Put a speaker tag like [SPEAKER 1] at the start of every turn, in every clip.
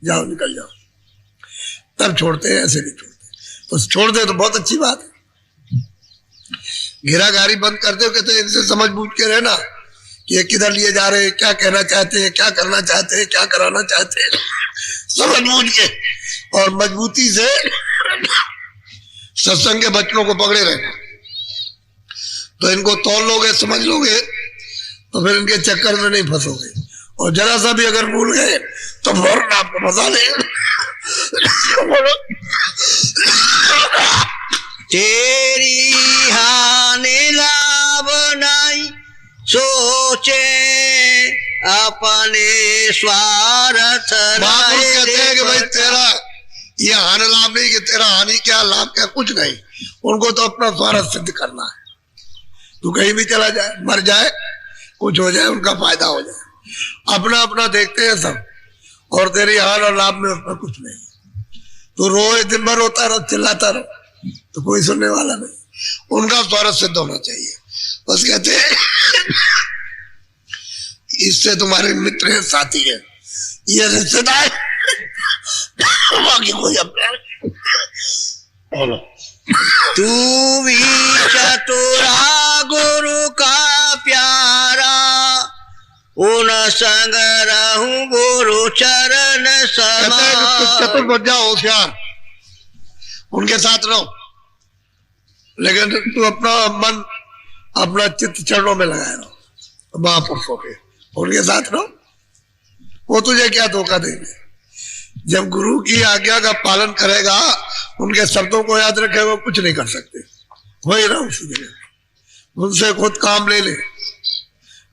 [SPEAKER 1] जाओ निकल जाओ, तब छोड़ते हैं, ऐसे नहीं छोड़ते। तो छोड़ दे तो बहुत अच्छी बात है। घेराघारी बंद करते हो, कहते हैं इनसे समझ बूझ के रहना कि ये किधर लिए जा रहे हैं, क्या कहना चाहते हैं, क्या करना चाहते हैं, क्या कराना चाहते हैं, समझ बूझ के और मजबूती से सत्संग के बच्चों को पकड़े रहना। तो इनको तोल लोगे, समझ लोगे, तो फिर इनके चक्कर में नहीं फंसोगे। और जरा सा भी अगर भूल गए तो फौरन आपको फंसा लेंगे।
[SPEAKER 2] तेरी हानि लाभ नहीं सोचे अपने स्वार्थ।
[SPEAKER 1] कहते हैं कि भाई तेरा ये हानि लाभ नहीं, कि तेरा हानि क्या लाभ क्या, कुछ नहीं। उनको तो अपना स्वार्थ सिद्ध करना है। तू कहीं भी चला जाए, मर जाए, कुछ हो जाए, उनका फायदा हो जाए, अपना अपना देखते हैं सब। और तेरी हानि और लाभ में उसमें कुछ नहीं। तो रोए दिन भर रोता रहो, चिल्लाता रहो, तो कोई सुनने वाला नहीं। उनका स्वार्थ सिद्ध होना चाहिए। बस कहते हैं इससे तुम्हारे मित्र है, साथी है, ये रिश्तेदार, बाकी कोई अपना।
[SPEAKER 2] तू भी चतुरा गुरु का प्यारा, उन संग रहूं गुरु चरण समान।
[SPEAKER 1] चतुर बन जाओ, होशियार, उनके साथ रहो, लेकिन तू अपना मन, अपना चित्त चरणों में लगाए रहो, महापुरुषों के, उनके साथ रहो। वो तुझे क्या धोखा देंगे। जब गुरु की आज्ञा का पालन करेगा, उनके शब्दों को याद रखेगा, कुछ नहीं कर सकते। वही रहो उसी जगह, उनसे खुद काम ले ले,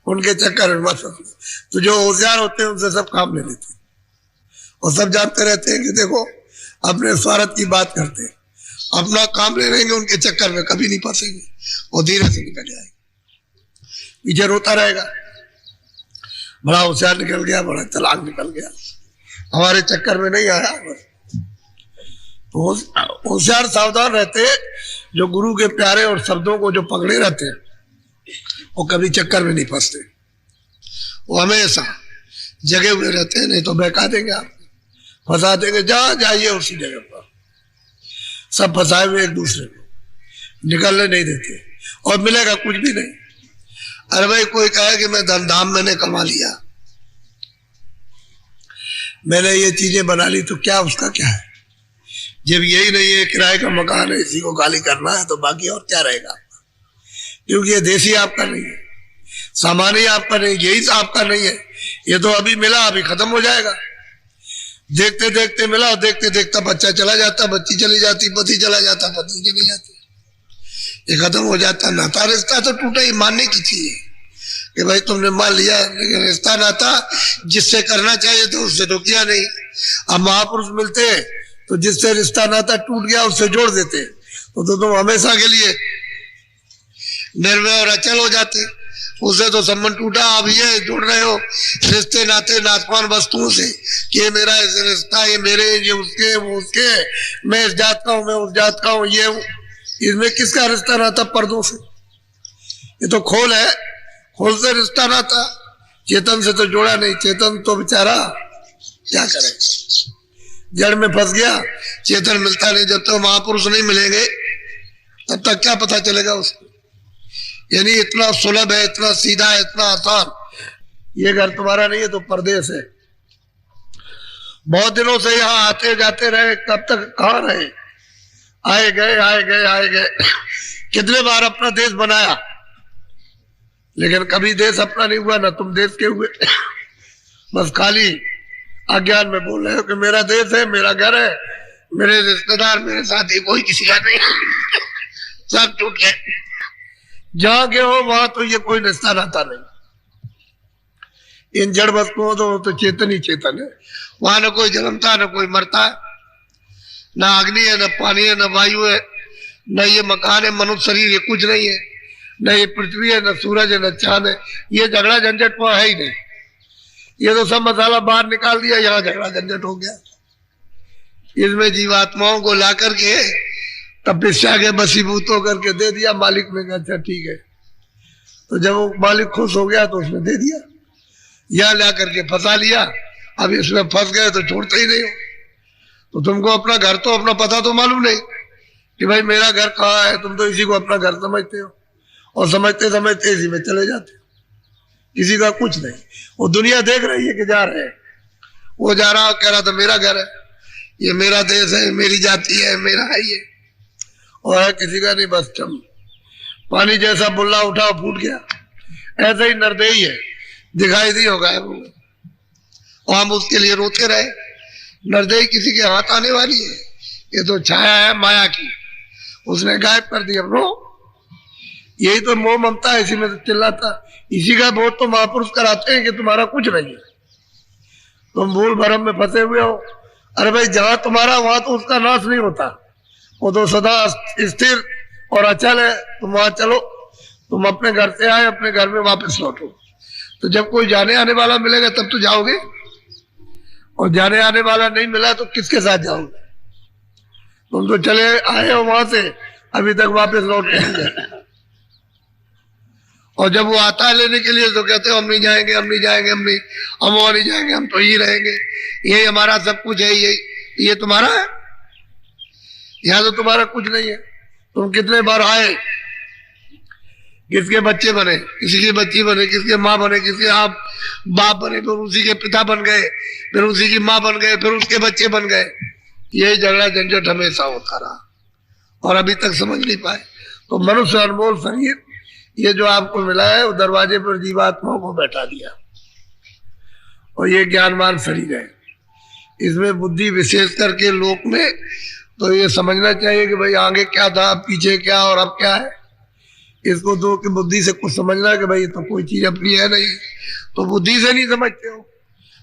[SPEAKER 1] उनके चक्कर में मत फंस। तो जो होशियार होते हैं उनसे सब काम ले लेते हैं, और सब जानते रहते हैं कि देखो अपने स्वार्थ की बात करते हैं, अपना काम ले लेंगे, उनके चक्कर में कभी नहीं फंसेंगे, और धीरे से निकल जाएंगे। पीछे रोता रहेगा, बड़ा होशियार निकल गया, बड़ा चालाक निकल गया, हमारे चक्कर में नहीं आया। होशियार सावधान रहते, जो गुरु के प्यारे और शब्दों को जो पकड़े रहते हैं, वो कभी चक्कर में नहीं फंसते। वो हमेशा जगे हुए रहते हैं, नहीं तो बहका देंगे, आप फंसा देंगे। जहां जाइए उसी जगह पर सब फंसाए हुए एक दूसरे को, निकलने नहीं देते, और मिलेगा कुछ भी नहीं। अरे भाई कोई कहे कि मैं धन धाम मैंने कमा लिया, मैंने ये चीजें बना ली, तो क्या उसका क्या है। जब यही नहीं है, किराए का मकान है, इसी को खाली करना है, तो बाकी और क्या रहेगा आपका। क्योंकि ये देशी आपका नहीं है, सामान ही आपका नहीं, यही आपका नहीं है। ये तो अभी मिला, अभी खत्म हो जाएगा। देखते देखते मिला, और देखते देखता बच्चा चला जाता, बच्ची चली जाती, पति चला जाता, पत्नी चली जाती, ये खत्म हो जाता। नाता रिश्ता तो टूटा ही, मानने की चीज है कि भाई तुमने मान लिया, लेकिन रिश्ता नाता जिससे करना चाहिए तो उससे तो किया नहीं। अब महापुरुष मिलते तो जिससे रिश्ता नाता टूट गया उससे जोड़ देते, तो तुम हमेशा के लिए निर्भय और अचल हो जाते। उससे तो संबंध टूटा, अब ये जोड़ रहे हो रिश्ते नाते नासमान वस्तुओं से कि ये मेरा रिश्ता, ये मेरे, ये उसके, वो उसके, मैं इस जात का हूं, मैं उस जात का हूं, ये हूं। इसमें किसका रिश्ता नाता पर्दों से, ये तो खोल है, खोल से रिश्ता नाता। चेतन से तो जोड़ा नहीं, चेतन तो बेचारा क्या करे, जड़ में फंस गया, चेतन मिलता नहीं। जब तक महापुरुष नहीं मिलेंगे तब तक क्या पता चलेगा उसको। यानी इतना सुलभ है, इतना सीधा है, इतना आसान। ये घर तुम्हारा नहीं है तो परदेश है। बहुत दिनों से यहाँ आते जाते रहे, कब तक कहाँ रहे, आए गए आए गए आए गए, कितने बार अपना देश बनाया, लेकिन कभी देश अपना नहीं हुआ, ना तुम देश के हुए। बस खाली अज्ञान में बोल रहे हो कि मेरा देश है, मेरा घर है, मेरे रिश्तेदार, मेरे साथी, कोई किसी का नहीं, सब टूट गए। जहां गए हो वहां तो ये कोई रिश्ता नाता नहीं। इन जड़ वस्तुओं तो चेतन ही चेतन है, वहां न कोई जन्मता, न कोई मरता है, न अग्नि है, न पानी है, न वायु है, न ये मकान है, मनुष्य शरीर, ये कुछ नहीं है। न ये पृथ्वी है, न सूरज है, न चांद है। ये झगड़ा झंझट वहां है ही नहीं। ये तो सब मसाला बाहर निकाल दिया, यहाँ झगड़ा झंझट हो गया। इसमें जीवात्माओं को ला करके तपस्या के बसीभूत होकर के दे दिया मालिक ने, कहा अच्छा ठीक है। तो जब वो मालिक खुश हो गया तो उसने दे दिया, यहाँ ला करके फंसा लिया, अब इसमें फंस गए तो छोड़ते ही नहीं हो। तो तुमको अपना घर तो अपना पता तो मालूम नहीं कि भाई मेरा घर कहाँ है, तुम तो इसी को अपना घर समझते हो और समझते समझते इसी में चले जाते हो, किसी का कुछ नहीं। वो दुनिया देख रही है कि जा रहे हैं, वो जा रहा कह रहा था मेरा घर है, ये मेरा देश है, मेरी जाति है, मेरा है ये, और है किसी का नहीं। बस चम पानी जैसा बुल्ला उठा फूट गया, ऐसे ही नरदेही है, दिखाई दी होगा वो, और हम उसके लिए रोते रहे। नरदेही किसी के हाथ आने वाली है, ये तो छाया है माया की, उसने गायब कर दिया। रो, यही तो मोह ममता है, इसी में तो चिल्लाता, इसी का बोध तो महापुरुष कराते हैं कि तुम्हारा कुछ नहीं है, तुम भूल भरम में फंसे हुए हो। अरे भाई जहां तुम्हारा वहां तो उसका नाश नहीं होता, वो तो सदा स्थिर और अचल है। तुम वहां चलो, तुम अपने घर से आए, अपने घर में वापस लौटो। तो जब कोई जाने आने वाला मिलेगा तब तो जाओगे, और जाने आने वाला नहीं मिला तो किसके साथ जाओगे? तुम तो चले आए हो वहां से, अभी तक वापस लौट नहीं गए। और जब वो आता है लेने के लिए तो कहते हो हम नहीं जाएंगे, हम नहीं जाएंगे, हम वहां नहीं जाएंगे, हम तो यही रहेंगे, यही हमारा सब कुछ है, यही ये तुम्हारा है, यहाँ तो तुम्हारा कुछ नहीं है। तुम कितने बार आए, किसके बच्चे बने, किसी की बच्ची बने, किसके माँ बने, किसके आप बाप बने, फिर उसी के पिता बन गए, फिर उसी की माँ बन गए, फिर उसके बच्चे बन गए। यही झगड़ा झंझट हमेशा होता रहा और अभी तक समझ नहीं पाए। तो मनुष्य अनमोल शरीर ये जो आपको मिला है, वो दरवाजे पर जीवात्माओं को बैठा दिया, और ये ज्ञानवान शरीर है। इसमें बुद्धि विशेष करके लोक में तो ये समझना चाहिए कि भाई आगे क्या था, पीछे क्या और अब क्या है। इसको दो कि बुद्धि से कुछ समझना कि भाई तो कोई चीज अपनी है नहीं, तो बुद्धि से नहीं समझते हो,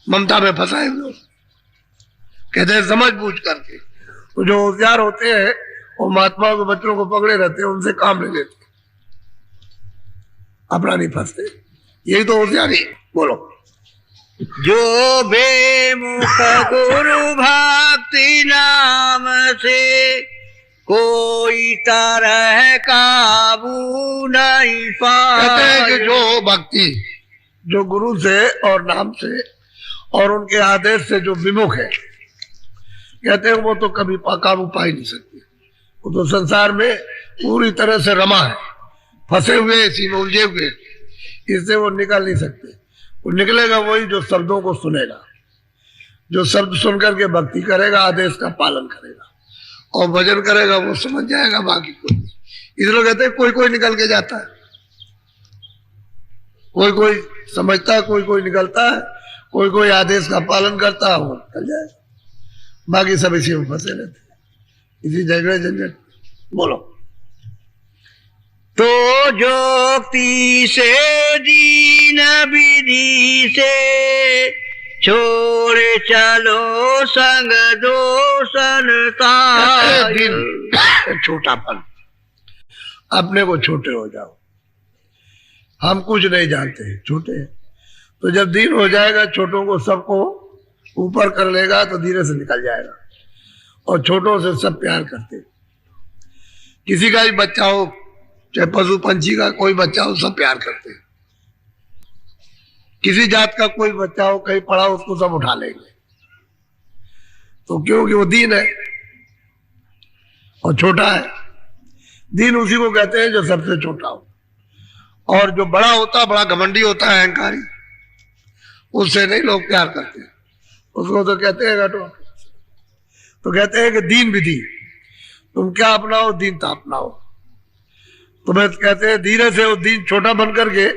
[SPEAKER 1] ममता में फंसाए हुए, कहते हैं समझ बूझ करके। तो जो होशियार होते हैं वो महात्माओं के बच्चों को पकड़े रहते हैं, उनसे काम ले लेते, अपना नहीं फंसते। यही तो होशियारी। बोलो।
[SPEAKER 2] जो बेमुख गुरु भक्ति नाम से कोई तरह काबू नहीं पाए।
[SPEAKER 1] कहते हैं कि जो भक्ति, जो गुरु से और नाम से और उनके आदेश से जो विमुख है, कहते हैं वो तो कभी काबू पा ही नहीं सकते। वो तो संसार में पूरी तरह से रमा है, फंसे हुए, इसी में उलझे हुए, इससे वो निकल नहीं सकते। वो निकलेगा वही जो शब्दों को सुनेगा, जो शब्द सुनकर के भक्ति करेगा, आदेश का पालन करेगा और भजन करेगा, वो समझ जाएगा, बाकी कोई नहीं। इसलिए कहते हैं कोई कोई निकल के जाता है, कोई कोई समझता है, कोई कोई निकलता है, कोई कोई आदेश का पालन करता है, वो निकल जाएगा, बाकी सब इसी में फंसे रहते हैं, इसी झगड़े झंझट। बोलो।
[SPEAKER 2] तो जोक्ति से दीन विधि से छोड़ चलो संग दोषन
[SPEAKER 1] दिन छोटापन, अपने को छोटे हो जाओ, हम कुछ नहीं जानते, छोटे हैं। तो जब दिन हो जाएगा, छोटों को सबको ऊपर कर लेगा तो धीरे से निकल जाएगा, और छोटों से सब प्यार करते। किसी का भी बच्चा हो, चाहे पशु पंछी का कोई बच्चा हो, सब प्यार करते। किसी जात का कोई बच्चा हो, कहीं पड़ा, उसको सब उठा लेंगे। तो क्योंकि वो दीन है और छोटा है। दीन उसी को कहते हैं जो सबसे छोटा हो, और जो बड़ा होता, बड़ा घमंडी होता है, अहंकारी, उससे नहीं लोग प्यार करते, उसको तो कहते हैं घटो। तो कहते हैं कि दीन विधि, तुम क्या अपनाओ, दीनता अपनाओ। तुम्हें कहते हैं धीरे से वो दीन छोटा बन करके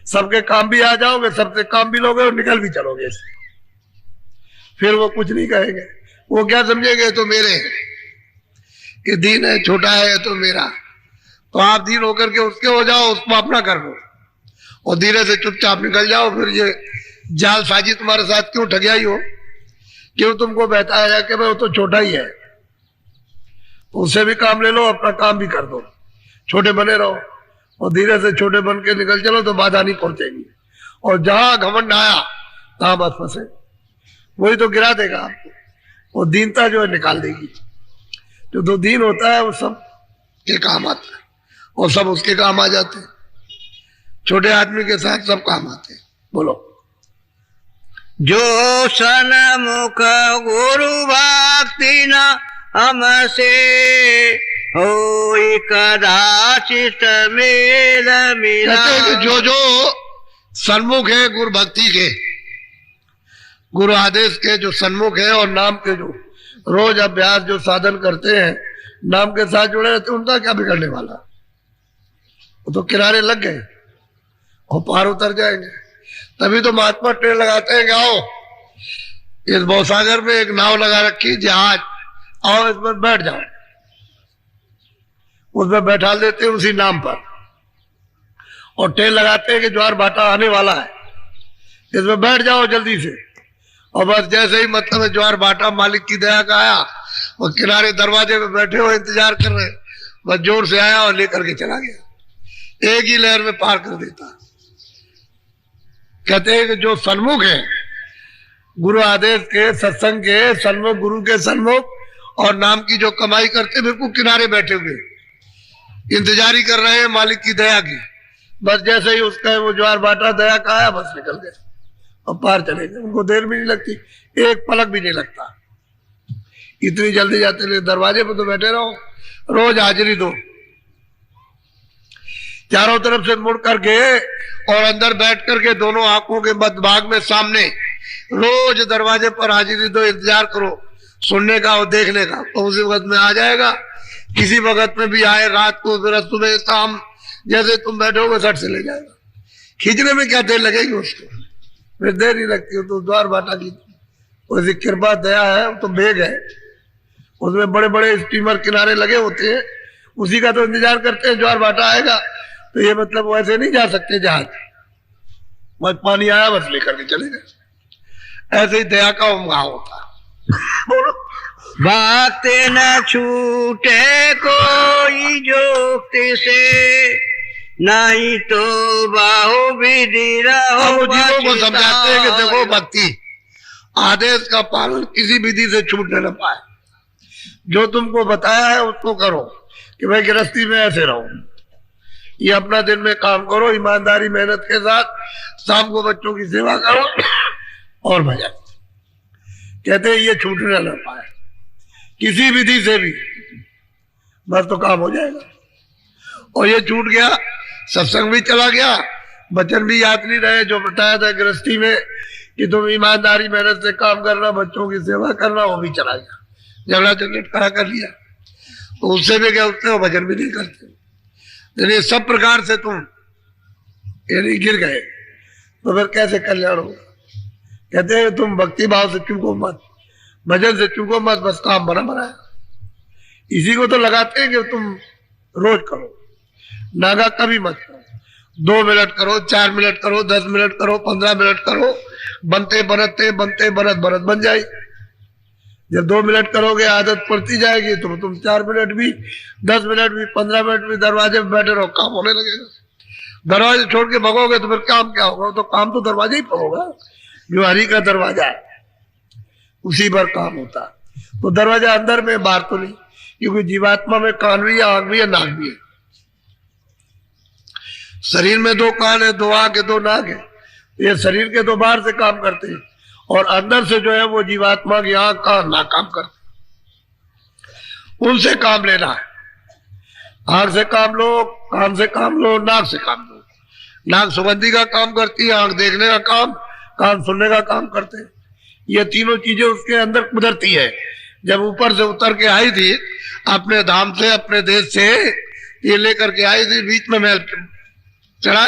[SPEAKER 1] सबके काम भी आ जाओगे, सबसे काम भी लोगे और निकल भी चलोगे, फिर वो कुछ नहीं कहेंगे। वो क्या समझेंगे, तो मेरे हैं, कि दीन है, छोटा है तो मेरा। तो आप दीन होकर के उसके हो जाओ, उसको अपना कर लो और धीरे से चुपचाप निकल जाओ। फिर ये जालसाजी तुम्हारे साथ क्यों ठगियाई हो, क्यों तुमको बताया कि भाई वो तो छोटा ही है, उससे भी काम ले लो, अपना काम भी कर दो, छोटे बने रहो, और धीरे से छोटे बन के निकल चलो तो बाधा नहीं पहुंचेगी। और जहां घमंड आया तहां मत फंसे, वही तो गिरा देगा आपको। वो दीनता जो है निकाल देगी। जो दो दीन होता है वो सब के काम आता है, और सब उसके काम आ जाते हैं। छोटे आदमी के साथ सब काम आते हैं। बोलो।
[SPEAKER 2] जो सन्मुख गुरु भक्ति न हमसे होई कदाचित मेल मिला।
[SPEAKER 1] कहते हैं कि जो सन्मुख है गुरु भक्ति के, गुरु आदेश के जो सन्मुख है, और नाम के जो रोज अभ्यास जो साधन करते हैं, नाम के साथ जुड़े रहते, उनका क्या बिगड़ने वाला? वो तो किनारे लग गए और पार उतर जाएंगे। तभी तो महात्मा ट्रेन लगाते हैं कि आओ इस भवसागर में एक नाव लगा रखी, जहाज, आओ इसमें बैठ जाओ। उसमें बैठा देते हैं उसी नाम पर, और ट्रेन लगाते हैं कि ज्वार भाटा आने वाला है, इसमें बैठ जाओ जल्दी से। और बस जैसे ही मतलब ज्वार भाटा मालिक की दया का आया, और किनारे दरवाजे पे बैठे हो इंतजार कर रहे, बस जोर से आया और लेकर के चला गया, एक ही लहर में पार कर देता। कहते हैं कि जो सन्मुख है गुरु आदेश के, सत्संग के सन्मुख, गुरु के सन्मुख, और नाम की जो कमाई करते, बिल्कुल किनारे बैठे हुए इंतजार ही कर रहे हैं मालिक की दया की। बस जैसे ही उसका वो ज्वार भाटा दया का आया, बस निकल गए और पार चले गए। उनको देर भी नहीं लगती, एक पलक भी नहीं लगता, इतनी जल्दी जाते रहे। दरवाजे पर तो बैठे रहो, रोज हाजिरी दो, चारों तरफ से मुड़ करके और अंदर बैठ करके दोनों आंखों के मध्य भाग में सामने रोज दरवाजे पर हाजिरी दो, इंतजार करो सुनने का और देखने का। तो उसी वक्त में आ जाएगा, किसी वक्त में भी आए, रात को, फिर सुबह, शाम, जैसे तुम बैठोगे सट से ले जाएगा। खींचने में क्या देर लगेगी उसको? फिर देर नहीं लगती। तो द्वार बाटा की उसकी कृपा दया है, तो बेग है, उसमें बड़े बड़े स्टीमर किनारे लगे होते हैं, उसी का तो इंतजार करते हैं ज्वार भाटा आएगा। तो ये मतलब वैसे नहीं जा सकते जहाज, बस पानी आया बस लेकर के चले गए। ऐसे ही दया का उमगाह होता है। बोलो,
[SPEAKER 2] भक्त न छूटे कोई जोक्ति से, नहीं तो बाहु विधि रहो।
[SPEAKER 1] जीवों को समझाते हैं कि देखो भक्ति आदेश का पालन किसी विधि से छूटने न पाए। जो तुमको बताया है उसको करो, कि भाई गृहस्थी में ऐसे रहो, ये अपना दिन में काम करो ईमानदारी मेहनत के साथ, शाम को बच्चों की सेवा करो और भजन। कहते हैं ये छूटने न पाए किसी विधि से भी, बस तो काम हो जाएगा। और ये छूट गया, सत्संग भी चला गया, वचन भी याद नहीं रहे जो बताया था गृहस्थी में कि तुम ईमानदारी मेहनत से काम करना, बच्चों की सेवा करना, वो भी चला गया। झगड़ा झंझट खड़ा कर लिया, तो उससे भी क्या उठते हो, भजन भी नहीं करते। यानी सब प्रकार से तुम यानी गिर गए, तो फिर कैसे कल्याण होगा? कहते हैं तुम भक्ति भाव से चूको मत, भजन से चूको मत, बस काम बना बनाया। इसी को तो लगाते हैं कि तुम रोज करो, नागा कभी मत करो। 2 मिनट करो, 4 मिनट करो, 10 मिनट करो, 15 मिनट करो, बनते बनते बनत बन जाए। जब 2 मिनट करोगे आदत पड़ती जाएगी, तो तुम 4 मिनट भी, 10 मिनट भी, 15 मिनट भी दरवाजे पे बैठे रहो, काम होने लगेगा। दरवाजे छोड़ के भगोगे तो फिर काम क्या होगा? तो काम तो दरवाजे ही पर होगा, जो हरि का दरवाजा है उसी पर काम होता। तो दरवाजा अंदर में, बाहर तो नहीं, क्योंकि जीवात्मा में कान भी है, आंख भी है, नाक भी है। शरीर में 2 कान है, 2 आंख है, 2 नाक है। ये शरीर के तो बाहर से काम करते हैं, और अंदर से जो है वो जीवात्मा की आंख, कान, नाक काम करते, उनसे काम लेना है। आंख से काम लो, कान से काम लो, नाक से काम लो। नाक सुगंधी का काम करती है, आंख देखने का काम, कान सुनने का काम करते हैं। ये तीनों चीजें उसके अंदर कुदरती है। जब ऊपर से उतर के आई थी अपने धाम से, अपने देश से, ये लेकर के आई थी, बीच में मैं चढ़ा